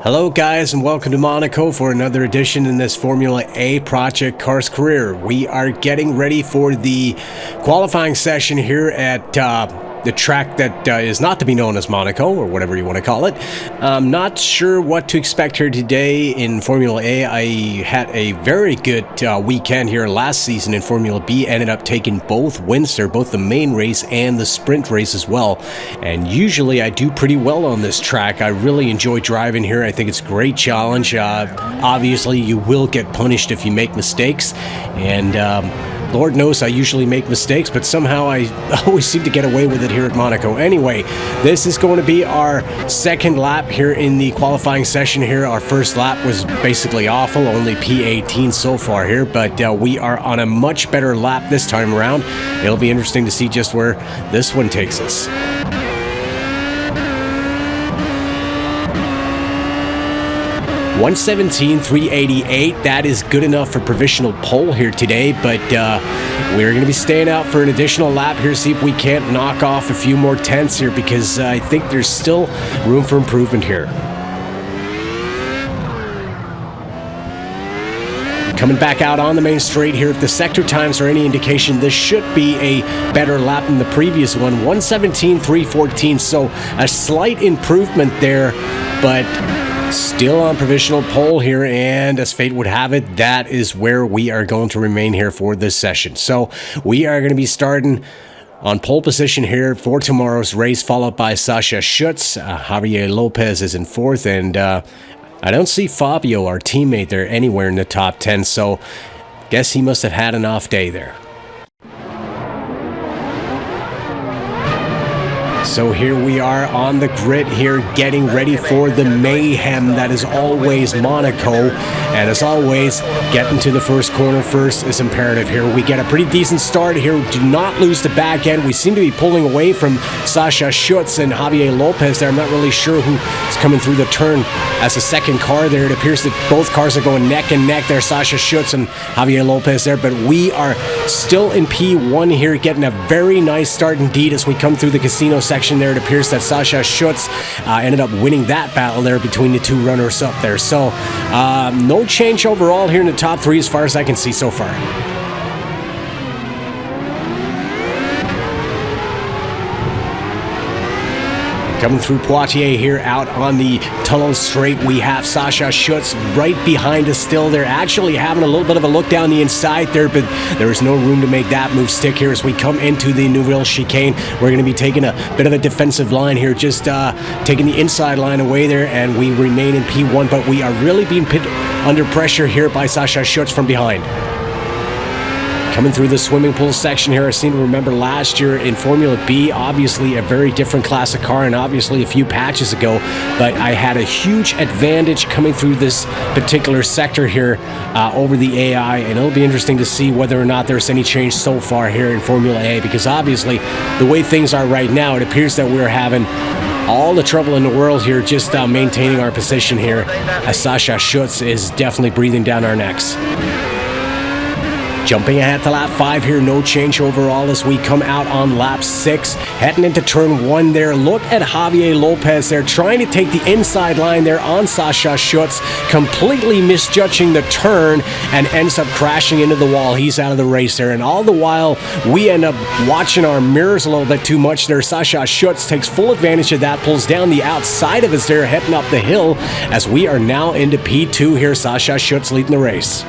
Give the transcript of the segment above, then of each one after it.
Hello guys, and welcome to Monaco for another edition in this Formula A Project Cars Career. We are getting ready for the qualifying session here at the track that is not to be known as Monaco, or whatever you want to call it. I'm not sure what to expect here today in Formula A. I had a very good weekend here last season in Formula B. Ended up taking both wins there, both the main race and the sprint race as well. And usually I do pretty well on this track. I really enjoy driving here. I think it's a great challenge. Obviously, you will get punished if you make mistakes. And Lord knows I usually make mistakes, but somehow I always seem to get away with it here at Monaco. Anyway, this is going to be our second lap here in the qualifying session here. Our first lap was basically awful, only P18 so far here, but we are on a much better lap this time around. It'll be interesting to see just where this one takes us. 1:17.388, that is good enough for provisional pole here today, but we're going to be staying out for an additional lap here, see if we can't knock off a few more tenths here, because I think there's still room for improvement here. Coming back out on the main straight here, if the sector times are any indication, this should be a better lap than the previous one. 1:17.314, so a slight improvement there, but still on provisional pole here, and as fate would have it, that is where we are going to remain here for this session. So we are going to be starting on pole position here for tomorrow's race, followed by Sasha Schutz. Javier Lopez is in fourth, and I don't see Fabio, our teammate, there anywhere in the top 10, so guess he must have had an off day there. So here we are on the grid here, getting ready for the mayhem that is always Monaco. And as always, getting to the first corner first is imperative here. We get a pretty decent start here. Do not lose the back end. We seem to be pulling away from Sasha Schutz and Javier Lopez there. I'm not really sure who is coming through the turn as a second car there. It appears that both cars are going neck and neck there, Sasha Schutz and Javier Lopez there. But we are still in P1 here, getting a very nice start indeed as we come through the casino section there. It appears that Sasha Schutz ended up winning that battle there between the two runners up there. So no change overall here in the top three as far as I can see so far. Coming through Poitiers here out on the tunnel straight, we have Sasha Schutz right behind us still. They're actually having a little bit of a look down the inside there, but there is no room to make that move stick here as we come into the Nouvelle chicane. We're going to be taking a bit of a defensive line here, just taking the inside line away there, and we remain in P1, but we are really being put under pressure here by Sasha Schutz from behind. Coming through the swimming pool section here, I seem to remember last year in Formula B, obviously a very different class of car and obviously a few patches ago, but I had a huge advantage coming through this particular sector here over the AI, and it'll be interesting to see whether or not there's any change so far here in Formula A, because obviously the way things are right now, it appears that we're having all the trouble in the world here just maintaining our position here, as Sasha Schutz is definitely breathing down our necks. Jumping ahead to lap 5 here, no change overall as we come out on lap 6. Heading into turn 1 there. Look at Javier Lopez there, trying to take the inside line there on Sasha Schutz, completely misjudging the turn and ends up crashing into the wall. He's out of the race there, and all the while we end up watching our mirrors a little bit too much there. Sasha Schutz takes full advantage of that, pulls down the outside of us there, heading up the hill as we are now into P2 here. Sasha Schutz leading the race.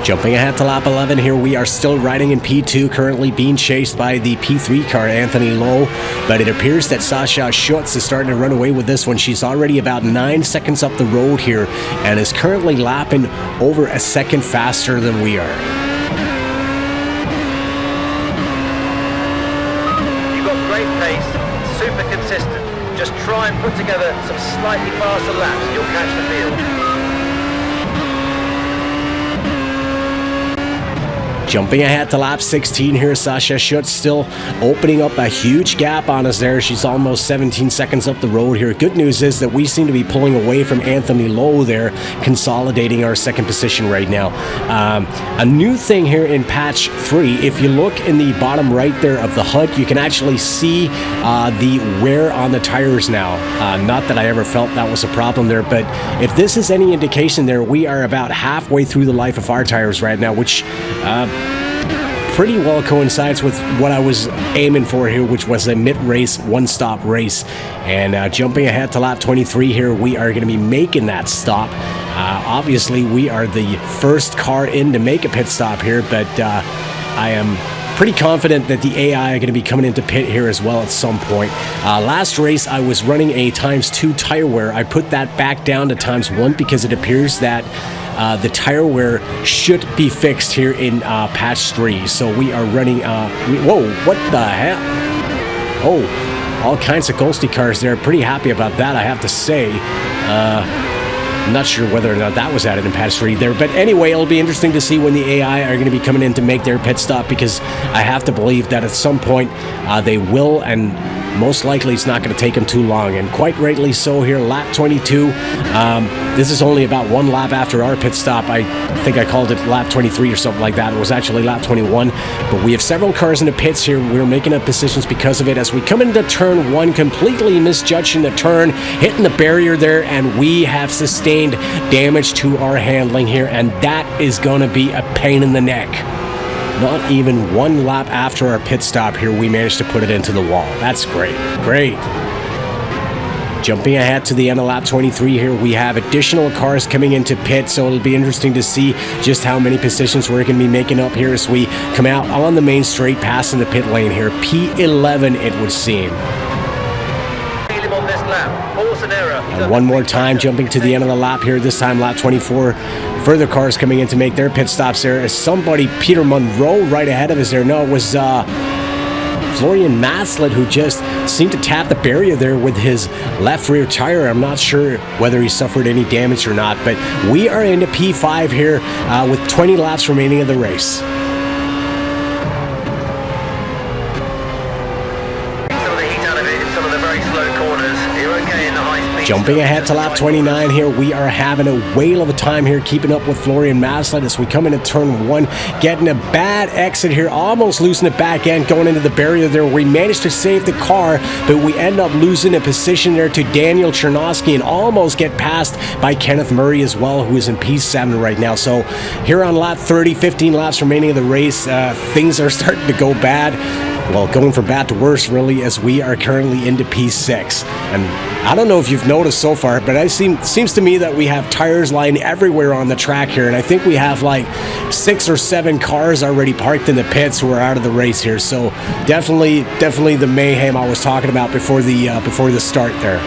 Jumping ahead to lap 11 here, we are still riding in P2, currently being chased by the P3 car, Anthony Lowe, but it appears that Sasha Schutz is starting to run away with this one. She's already about 9 seconds up the road here and is currently lapping over a second faster than we are. You've got great pace, super consistent. Just try and put together some slightly faster laps and you'll catch the field. Jumping ahead to lap 16 here, Sasha Schutz still opening up a huge gap on us there. She's almost 17 seconds up the road here. Good news is that we seem to be pulling away from Anthony Lowe there, consolidating our second position right now. A new thing here in patch 3, if you look in the bottom right there of the HUD, you can actually see the wear on the tires now. Not that I ever felt that was a problem there, but if this is any indication there, we are about halfway through the life of our tires right now, which pretty well coincides with what I was aiming for here, which was a mid-race, one-stop race. And jumping ahead to lap 23 here, we are going to be making that stop. Obviously, we are the first car in to make a pit stop here, but I am pretty confident that the AI are going to be coming into pit here as well at some point. Last race, I was running a ×2 tire wear. I put that back down to ×1 because it appears that the tire wear should be fixed here in patch 3. So we are running... whoa, what the hell? Oh, all kinds of ghosty cars there. Pretty happy about that, I have to say. I'm not sure whether or not that was added in patch 3 there. But anyway, it'll be interesting to see when the AI are going to be coming in to make their pit stop, because I have to believe that at some point they will, and most likely it's not going to take them too long. And quite rightly so here, lap 22. This is only about one lap after our pit stop. I think I called it lap 23 or something like that. It was actually lap 21. But we have several cars in the pits here. We're making up positions because of it. As we come into turn 1, completely misjudging the turn, hitting the barrier there, and we have sustained damage to our handling here, and that is going to be a pain in the neck. Not even one lap after our pit stop here, we managed to put it into the wall. That's great. Great. Jumping ahead to the end of lap 23 here, we have additional cars coming into pit, so it'll be interesting to see just how many positions we're going to be making up here as we come out on the main straight, passing the pit lane here. P11, it would seem. And one more time, jumping to the end of the lap here, this time lap 24. Further cars coming in to make their pit stops there. As somebody, Peter Monroe, right ahead of us there. No, it was Florian Maslett, who just seemed to tap the barrier there with his left rear tire. I'm not sure whether he suffered any damage or not, but we are into P5 here with 20 laps remaining of the race. Jumping ahead to lap 29 here, we are having a whale of a time here keeping up with Florian Maslett as we come into turn 1, getting a bad exit here, almost losing the back end, going into the barrier there. We managed to save the car, but we end up losing a position there to Daniel Chernosky and almost get passed by Kenneth Murray as well, who is in P7 right now. So here on lap 30, 15 laps remaining of the race, things are starting to go bad. Well, going from bad to worse, really, as we are currently into P6. And I don't know if you've noticed so far, but it seems to me that we have tires lying everywhere on the track here. And I think we have like 6 or 7 cars already parked in the pits who are out of the race here. So definitely the mayhem I was talking about before the start there.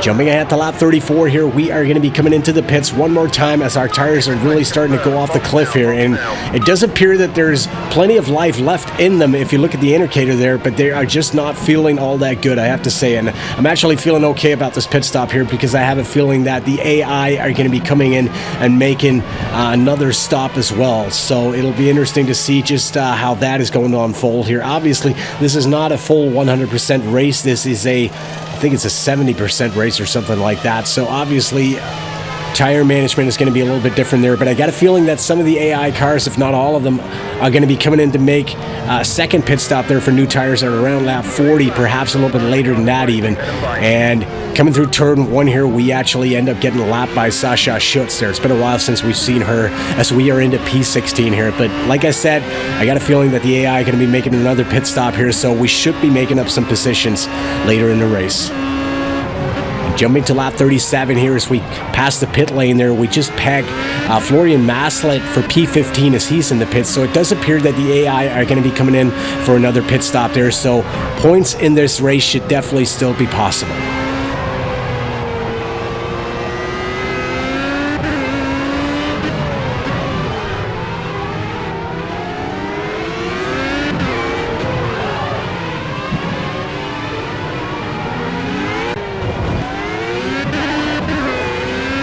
Jumping ahead to lap 34 here, we are going to be coming into the pits one more time as our tires are really starting to go off the cliff here. And it does appear that there's plenty of life left in them if you look at the indicator there, but they are just not feeling all that good, I have to say. And I'm actually feeling okay about this pit stop here because I have a feeling that the AI are going to be coming in and making another stop as well. So it'll be interesting to see just how that is going to unfold here. Obviously, this is not a full 100% race. This is I think it's a 70% race or something like that. So obviously, tire management is going to be a little bit different there. But I got a feeling that some of the AI cars, if not all of them, are going to be coming in to make a second pit stop there for new tires at around lap 40, perhaps a little bit later than that even. And coming through turn 1 here, we actually end up getting lapped by Sasha Schutz there. It's been a while since we've seen her as we are into P16 here. But like I said, I got a feeling that the AI are going to be making another pit stop here, so we should be making up some positions later in the race. Jumping to lap 37 here as we pass the pit lane there, we just pegged Florian Maslett for P15 as he's in the pits. So it does appear that the AI are going to be coming in for another pit stop there. So points in this race should definitely still be possible.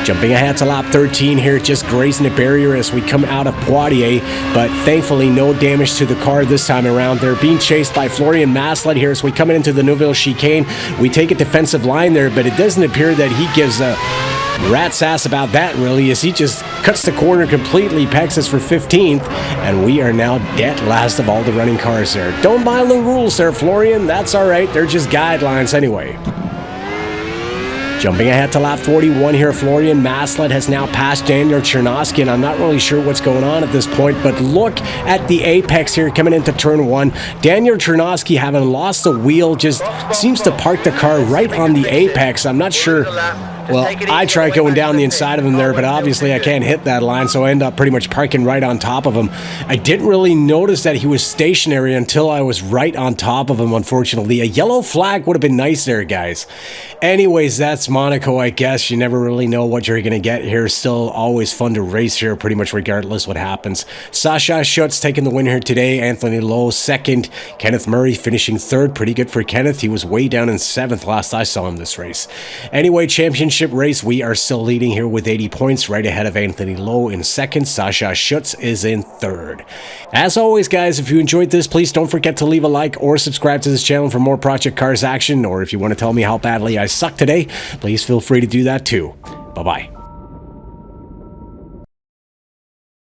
Jumping ahead to lap 13 here, just grazing the barrier as we come out of Poitiers, but thankfully no damage to the car this time around. They're being chased by Florian Maslin here as we come into the Neuville chicane. We take a defensive line there, but it doesn't appear that he gives a rat's ass about that, really, as he just cuts the corner completely, pegs us for 15th, and we are now dead last of all the running cars there. Don't mind the rules there, Florian. That's all right. They're just guidelines anyway. Jumping ahead to lap 41 here, Florian Maslin has now passed Daniel Chernosky, and I'm not really sure what's going on at this point, but look at the apex here coming into turn 1. Daniel Chernosky, having lost the wheel, just seems to park the car right on the apex. I'm not sure. Well, I tried going down the inside of him there, but obviously I can't hit that line, so I end up pretty much parking right on top of him. I didn't really notice that he was stationary until I was right on top of him, unfortunately. A yellow flag would have been nice there, guys. Anyways, that's Monaco, I guess. You never really know what you're going to get here. Still always fun to race here, pretty much regardless what happens. Sasha Schutz taking the win here today. Anthony Lowe second. Kenneth Murray finishing third. Pretty good for Kenneth. He was way down in 7th last I saw him this race. Anyway, championship race, we are still leading here with 80 points, right ahead of Anthony Lowe in 2nd. Sasha Schutz is in 3rd. As always, guys, if you enjoyed this, please don't forget to leave a like or subscribe to this channel for more Project Cars action, or if you want to tell me how badly I suck today, please feel free to do that too. Bye-bye.